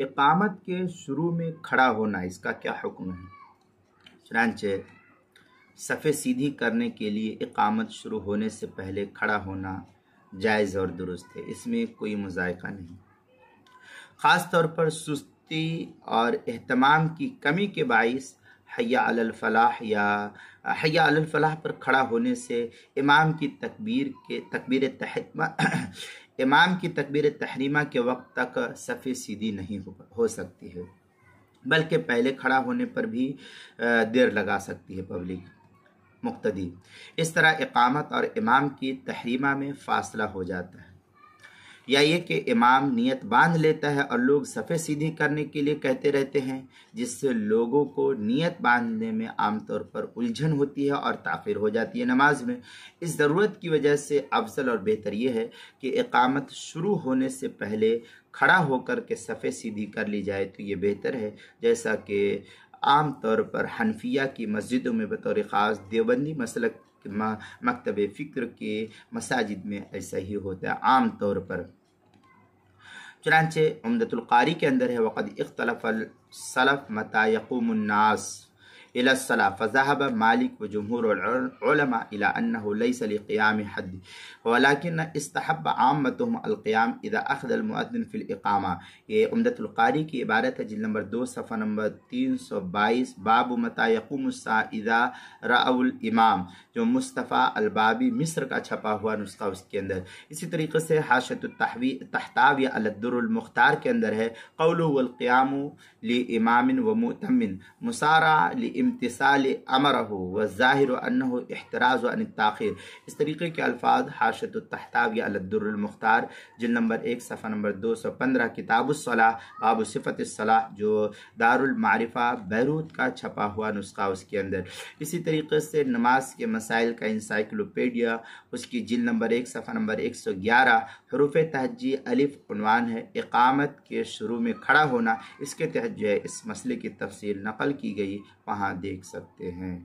اقامت کے شروع میں کھڑا ہونا، اس کا کیا حکم ہے؟ چنانچہ صفیں سیدھی کرنے کے لیے اقامت شروع ہونے سے پہلے کھڑا ہونا جائز اور درست ہے، اس میں کوئی مذائقہ نہیں۔ خاص طور پر سستی اور اہتمام کی کمی کے باعث حی علی الفلاح یا حی علی الفلاح پر کھڑا ہونے سے امام کی تکبیر تحریمہ کے وقت تک صف سیدھی نہیں ہو سکتی ہے، بلکہ پہلے کھڑا ہونے پر بھی دیر لگا سکتی ہے پبلک مقتدی۔ اس طرح اقامت اور امام کی تحریمہ میں فاصلہ ہو جاتا ہے، یا یہ کہ امام نیت باندھ لیتا ہے اور لوگ صفیں سیدھی کرنے کے لیے کہتے رہتے ہیں، جس سے لوگوں کو نیت باندھنے میں عام طور پر الجھن ہوتی ہے اور تاخیر ہو جاتی ہے نماز میں۔ اس ضرورت کی وجہ سے افضل اور بہتر یہ ہے کہ اقامت شروع ہونے سے پہلے کھڑا ہو کر کے صفیں سیدھی کر لی جائے تو یہ بہتر ہے، جیسا کہ عام طور پر حنفیہ کی مسجدوں میں بطور خاص دیوبندی مسلک مکتب فکر کے مساجد میں ایسا ہی ہوتا ہے عام طور پر۔ چنانچہ عمدۃ القاری کے اندر ہے وقد اختلف السلف متى يقوم الناس إلى الصلاة فذهب مالك وجمهور العلماء إلى أنه ليس لقيام حد ولكن استحب عامتهم القيام إذا أخذ المؤذن في الإقامة۔ یہ عمدۃ القاری کی عبارت ہے، جلد نمبر 2 صفحہ نمبر 322، باب متى يقوم الساعة إذا رأوا الإمام، جو مصطفیٰ البابی مصر کا چھپا ہوا نسخہ اس کے اندر۔ اسی طریقے سے حاشیۃ التحتاوی علی الدر المختار کے اندر ہے قوله والقیام لإمام ومؤتم مسارع لامتثال امرہ والظاہر انہ احتراز عن التاخیر۔ اس طریقے کے الفاظ حاشیۃ التحتاوی علی الدر المختار جلد نمبر 1 صفحہ نمبر 215، کتاب الصلاۃ باب صفت الصلاۃ، جو دار المعرفہ بیروت کا چھپا ہوا نسخہ اس کے اندر۔ اسی طریقے سے نماز کے مسائل کا انسائکلوپیڈیا اس کی جلد نمبر 1 صفحہ نمبر 111، حروف تہجی الف عنوان ہے اقامت کے شروع میں کھڑا ہونا، اس کے تحت جو ہے اس مسئلے کی تفصیل نقل کی گئی، وہاں دیکھ سکتے ہیں۔